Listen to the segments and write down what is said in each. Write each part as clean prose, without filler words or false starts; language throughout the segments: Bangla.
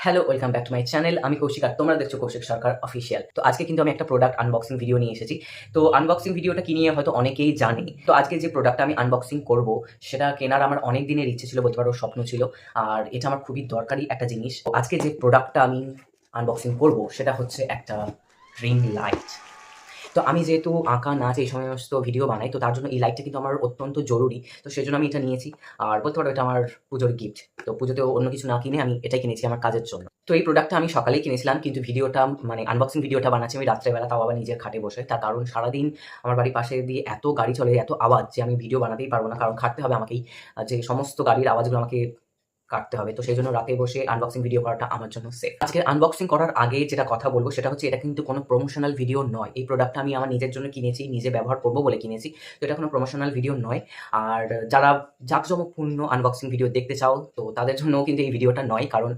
Hello, welcome back to my channel. আমি কৌশিক আর তোমরা দেখছো কৌশিক সরকার অফিসিয়াল। তো আজকে কিন্তু আমি একটা প্রোডাক্ট আনবক্সিং ভিডিও নিয়ে এসেছি। তো আনবক্সিং ভিডিওটা কি নিয়ে হয়তো অনেকেই জানে। তো আজকে যে প্রোডাক্টটা আমি আনবক্সিং করব সেটা কেনার আমার অনেক দিনের ইচ্ছে ছিল, বলতে পারো স্বপ্ন ছিল। আর এটা আমার খুবই দরকারি একটা জিনিস। তো আজকে যে প্রোডাক্টটা আমি আনবক্সিং করব সেটা হচ্ছে একটা রিং লাইট। তো আমি যেহেতু আঁকা, নাচ এই সমস্ত ভিডিও বানাই, তো তার জন্য এই লাইটটা কিন্তু আমার অত্যন্ত জরুরি। তো সেজন্য আমি এটা নিয়েছি। আর বলতে পারো এটা আমার পুজোর গিফট। তো পুজোতেও অন্য কিছু না কিনে আমি এটাই কিনেছি আমার কাজের জন্য। তো এই প্রোডাক্টটা আমি সকালেই কিনেছিলাম, কিন্তু ভিডিওটা মানে আনবক্সিং ভিডিওটা বানাচ্ছি আমি রাত্রেবেলা, তাও আবার নিজের খাটে বসে। তার কারণ সারাদিন আমার বাড়ির পাশে দিয়ে এত গাড়ি চলে, এত আওয়াজ যে আমি ভিডিও বানাতেই পারবো না, কারণ খাটতে হবে আমাকেই। যে সমস্ত গাড়ির আওয়াজগুলো আমাকে কাটতে হবে। তো সেই জন্য রাতে বসে আনবক্সিং ভিডিও করাটা আমার জন্য সেফ। আজকে আনবক্সিং করার আগে যেটা কথা বলবো সেটা হচ্ছে এটা কিন্তু কোনো প্রমোশনাল ভিডিও নয়। এই প্রোডাক্টটা আমি আমার নিজের জন্য কিনেছি, নিজে ব্যবহার করবো বলে কিনেছি। তো এটা কোনো প্রমোশনাল ভিডিও নয়। আর যারা জাঁকজমকপূর্ণ আনবক্সিং ভিডিও দেখতে চাও তো তাদের জন্যও কিন্তু এই ভিডিওটা নয়, কারণ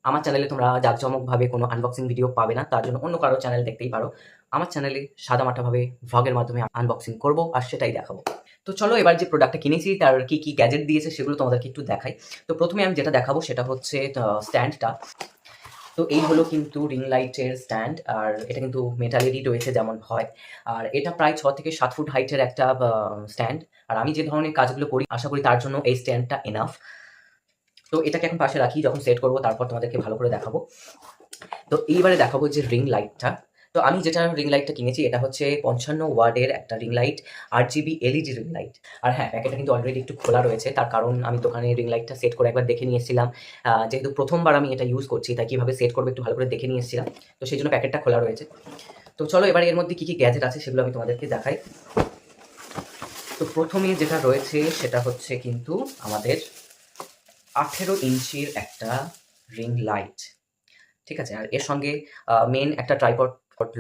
আমার চ্যানেলে তোমরা জাঁকজমকভাবে কোনো আনবক্সিং ভিডিও পাবে না। তার জন্য অন্য কারো চ্যানেল দেখতেই পারো। আমার চ্যানেলে সাদামাটাভাবে ভ্লগের মাধ্যমে আনবক্সিং করবো আর সেটাই দেখাবো। তো চলো এবার যে প্রোডাক্টটা কিনেছি তার কি কি গ্যাজেট দিয়েছে সেগুলো তোমাদেরকে একটু দেখাই। তো প্রথমে আমি যেটা দেখাবো সেটা হচ্ছে স্ট্যান্ডটা। তো এই হলো কিন্তু রিং লাইটের স্ট্যান্ড, আর এটা কিন্তু মেটালেরই রয়েছে যেমন হয়। আর এটা প্রায় 6 থেকে 7 ফুট হাইটের একটা স্ট্যান্ড। আর আমি যে ধরনের কাজগুলো করি আশা করি তার জন্য এই স্ট্যান্ডটা এনাফ। তো এটাকে এখন পাশে রাখি, যখন সেট করবো তারপর তোমাদেরকে ভালো করে দেখাবো। তো এইবারে দেখাবো যে রিং লাইটটা। তো আমি যেটা রিং লাইটটা কিনেছি এটা হচ্ছে 55 ওয়াটের একটা ring light, RGB LED ring light. আর হ্যাঁ, প্যাকেটটা কিন্তু অলরেডি একটু খোলা রয়েছে, তার কারণ আমি দোকানে রিং লাইটটা সেট করে একবার দেখে নিয়ে এসেছিলাম। যেহেতু প্রথমবার আমি এটা ইউজ করছি তাই কীভাবে সেট করবো একটু ভালো করে দেখে নিয়ে এসেছিলাম। তো সেই জন্য প্যাকেটটা খোলা রয়েছে। তো চলো এবার এর মধ্যে কী কী গ্যাজেট আছে সেগুলো আমি তোমাদেরকে দেখাই। তো প্রথমে যেটা রয়েছে সেটা হচ্ছে কিন্তু আমাদের 18 ইঞ্চির একটা রিং লাইট। ঠিক আছে? আর এর সঙ্গে মেইন একটা ট্রাইপড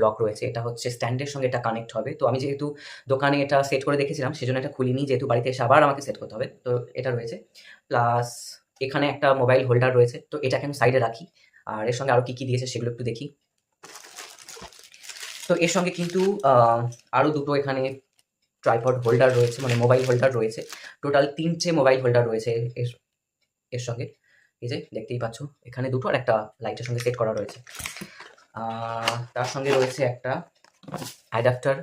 লক রয়েছে। এটা হচ্ছে স্ট্যান্ডের সঙ্গে এটা কানেক্ট হবে। তো আমি যেহেতু দোকানে এটা সেট করে দেখেছিলাম সেজন্য এটা খুলিনি, যেহেতু বাড়িতে এসে আবার আমাকে সেট করতে হবে। তো এটা রয়েছে। প্লাস এখানে একটা মোবাইল হোল্ডার রয়েছে। তো এটাকে আমি সাইডে রাখি। আর এর সঙ্গে আরো কি, কি দিয়েছে সেগুলো একটু দেখি। তো এর সঙ্গে কিন্তু আরো দুটো এখানে ট্রাইপড হোল্ডার রয়েছে, মানে মোবাইল হোল্ডার রয়েছে। টোটাল ৩ টে মোবাইল হোল্ডার রয়েছে এর এর সঙ্গে। এই যে দেখতেই পাচ্ছ এখানে দুটো আর একটা লাইটের সঙ্গে সেট করা রয়েছে। তার সঙ্গে রয়েছে একটা অ্যাডাপ্টার,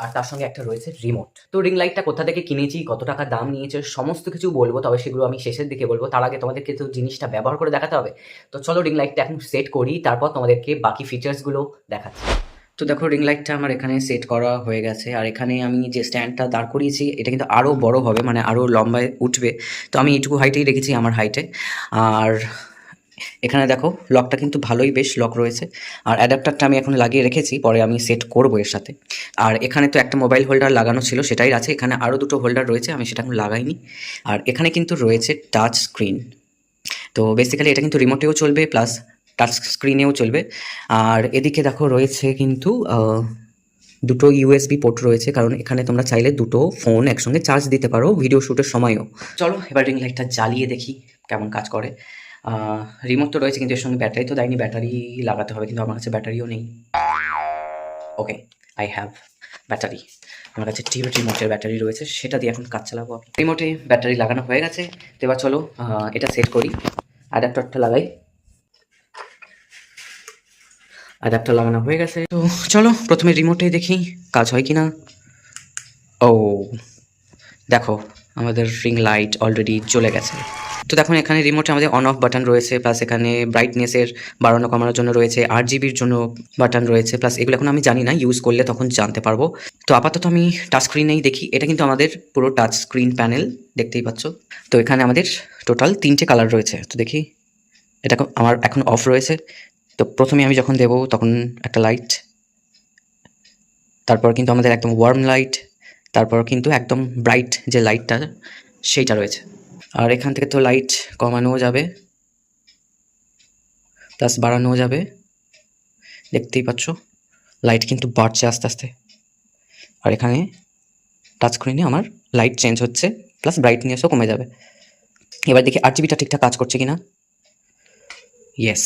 আর তার সঙ্গে একটা রয়েছে রিমোট। তো রিং লাইটটা কোথা থেকে কিনেছি, কত টাকা দাম নিয়েছে সমস্ত কিছু বলবো, তবে সেগুলো আমি শেষের দিকে বলবো। তার আগে তোমাদেরকে তো জিনিসটা ব্যবহার করে দেখাতে হবে। তো চলো রিং লাইটটা এখন সেট করি, তারপর তোমাদেরকে বাকি ফিচার্সগুলো দেখাচ্ছি। তো দেখো রিং লাইটটা আমার এখানে সেট করা হয়ে গেছে, আর এখানে আমি যে স্ট্যান্ডটা দাঁড় করিয়েছি এটা কিন্তু আরও বড় হবে, মানে আরও লম্বায় উঠবে। তো আমি এইটুকু হাইটেই রেখেছি, আমার হাইটে। আর এখানে দেখো লকটা কিন্তু ভালোই বেশ লক রয়েছে। আর অ্যাডাপ্টারটা আমি এখন লাগিয়ে রেখেছি, পরে আমি সেট করবো এর সাথে। আর এখানে তো একটা মোবাইল হোল্ডার লাগানো ছিল সেটাই আছে, এখানে আরও দুটো হোল্ডার রয়েছে, আমি সেটা এখন লাগাইনি। আর এখানে কিন্তু রয়েছে টাচ স্ক্রিন। তো বেসিক্যালি এটা কিন্তু রিমোটেও চলবে প্লাস টাচ স্ক্রিনেও চলবে। আর এদিকে দেখো রয়েছে কিন্তু দুটো USB পোর্ট রয়েছে, কারণ এখানে তোমরা চাইলে দুটো ফোন একসঙ্গে চার্জ দিতে পারো ভিডিও শ্যুটের সময়ও। চলো এবার রিং লাইটটা জ্বালিয়ে দেখি কেমন কাজ করে। রিমোট তো রয়েছে কিন্তু এর সঙ্গে ব্যাটারি তো দেয়নি, ব্যাটারি লাগাতে হবে, কিন্তু আমার কাছে ব্যাটারিও নেই। ওকে, আই হ্যাভ ব্যাটারি। আমার কাছে টিভি রিমোটের ব্যাটারি রয়েছে, সেটা দিয়ে এখন কাজ চালাবো। রিমোটে ব্যাটারি লাগানো হয়ে গেছে। তো এবার চলো এটা সেট করি। অ্যাডাপ্টারটা লাগাই। অ্যাডাপ্টার লাগানো হয়ে গেছে। তো চলো প্রথমে রিমোটে দেখি কাজ হয় কি না। ও দেখো আমাদের রিং লাইট অলরেডি জ্বলে গেছে। তো দেখুন এখানে রিমোটে আমাদের অন অফ বাটন রয়েছে, প্লাস এখানে ব্রাইটনেসের বাড়ানো কমানোর জন্য রয়েছে, RGBর জন্য বাটন রয়েছে, প্লাস এগুলো এখন আমি জানি না, ইউজ করলে তখন জানতে পারবো। তো আপাতত আমি টাচ স্ক্রিনেই দেখি। এটা কিন্তু আমাদের পুরো টাচ স্ক্রিন প্যানেল, দেখতেই পাচ্ছ। তো এখানে আমাদের টোটাল 3টে কালার রয়েছে। তো দেখি এটা আমার এখন অফ রয়েছে। তো প্রথমে আমি যখন দেবো তখন একটা লাইট, তারপর কিন্তু আমাদের একদম ওয়ার্ম লাইট, তারপর কিন্তু একদম ব্রাইট যে লাইটটা সেইটা রয়েছে। আর এখান থেকে তো লাইট কমানোও যাবে প্লাস বাড়ানোও যাবে, দেখতেই পাচ্ছ লাইট কিন্তু বাড়ছে আস্তে আস্তে। আর এখানে টাচ স্ক্রিনে আমার লাইট চেঞ্জ হচ্ছে, প্লাস ব্রাইটনেসও কমে যাবে। এবার দেখি RGBটা ঠিকঠাক কাজ করছে কিনা। ইয়েস।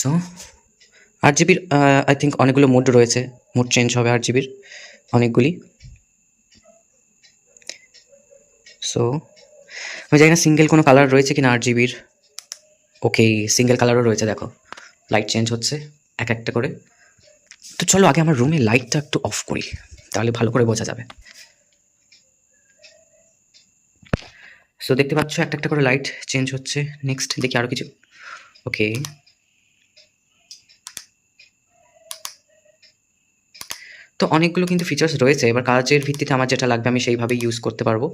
সো RGBর আই থিঙ্ক অনেকগুলো মোড রয়েছে, মোড চেঞ্জ হবে RGBর অনেকগুলি। সো আমি জানি না সিঙ্গেল কোনো কালার রয়েছে কিনা RGBর। ওকে, সিঙ্গেল কালারও রয়েছে, দেখো লাইট চেঞ্জ হচ্ছে এক একটা করে। তো চলো আগে আমার রুমে লাইটটা একটু অফ করি, তাহলে ভালো করে বোঝা যাবে। সো দেখতে পাচ্ছ একটা একটা করে লাইট চেঞ্জ হচ্ছে। নেক্সট দেখি আরও কিছু। ওকে, তো অনেকগুলো কিন্তু ফিচার্স রয়েছে। এবার কাজের ভিত্তিতে আমার যেটা লাগবে আমি সেইভাবে ইউজ করতে পারবো।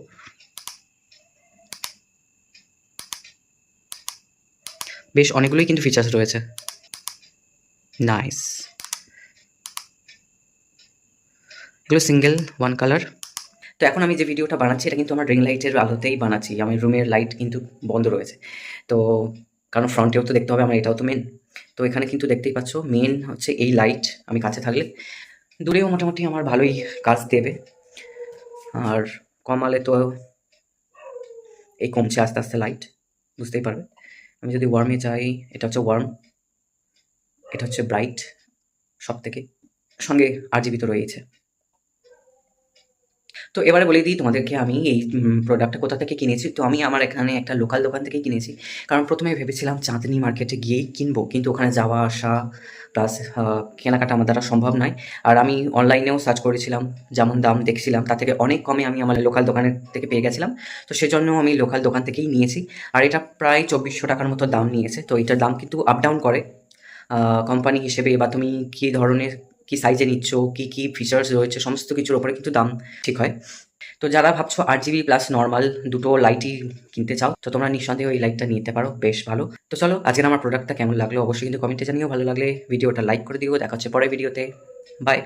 বেশ অনেকগুলোই কিন্তু ফিচার্স রয়েছে। নাইস, এগুলো সিঙ্গেল ওয়ান কালার। তো এখন আমি যে ভিডিওটা বানাচ্ছি এটা কিন্তু আমার রিং লাইটের আলোতেই বানাচ্ছি। আমার রুমের লাইট কিন্তু বন্ধ রয়েছে, তো কারণ ফ্রন্টেও তো দেখতে হবে আমার, এটাও তো মেন। তো এখানে কিন্তু দেখতেই পাচ্ছ মেন হচ্ছে এই লাইট। আমি কাছে থাকলে দূরেও মোটামুটি আমার ভালোই কাজ দেবে, আর কমালে তো এই কমছে আস্তে আস্তে লাইট, বুঝতেই পারবে। আমি যদি ওয়ার্মে যাই, এটা হচ্ছে ওয়ার্ম, এটা হচ্ছে ব্রাইট সব থেকে, সঙ্গে RGB তো রয়েছে। তো এবারে বলে দিই তোমাদেরকে আমি এই প্রোডাক্টটা কোথা থেকে কিনেছি। তো আমি আমার এখানে একটা লোকাল দোকান থেকে কিনেছি, কারণ প্রথমে ভেবেছিলাম চাঁদনি মার্কেটে গিয়েই কিনবো, কিন্তু ওখানে যাওয়া আসা প্লাস কেনাকাটা আমার দ্বারা সম্ভব নয়। আর আমি অনলাইনেও সার্চ করেছিলাম, যেমন দাম দেখছিলাম তার থেকে অনেক কমে আমি আমার লোকাল দোকানের থেকে পেয়ে গেছিলাম। তো সেজন্য আমি লোকাল দোকান থেকেই নিয়েছি। আর এটা প্রায় 2400 টাকার মতো দাম নিয়েছে। তো এটার দাম কিন্তু আপ ডাউন করে কোম্পানি হিসেবে, বা তুমি কী ধরনের কী সাইজে নিচ্ছ, কী কী ফিচার্স রয়েছে সমস্ত কিছুর ওপরে কিন্তু দাম ঠিক হয়। তো যারা ভাবছো RGB প্লাস নর্মাল দুটো লাইটই কিনতে চাও, তো তোমরা নিঃসন্দেহে ওই লাইটটা নিতে পারো, বেশ ভালো। তো চলো আজকের আমার প্রোডাক্টটা কেমন লাগলো অবশ্যই কিন্তু কমেন্টে জানিও। ভালো লাগলে ভিডিওটা লাইক করে দিও। দেখা হচ্ছে পরের ভিডিওতে, বাই।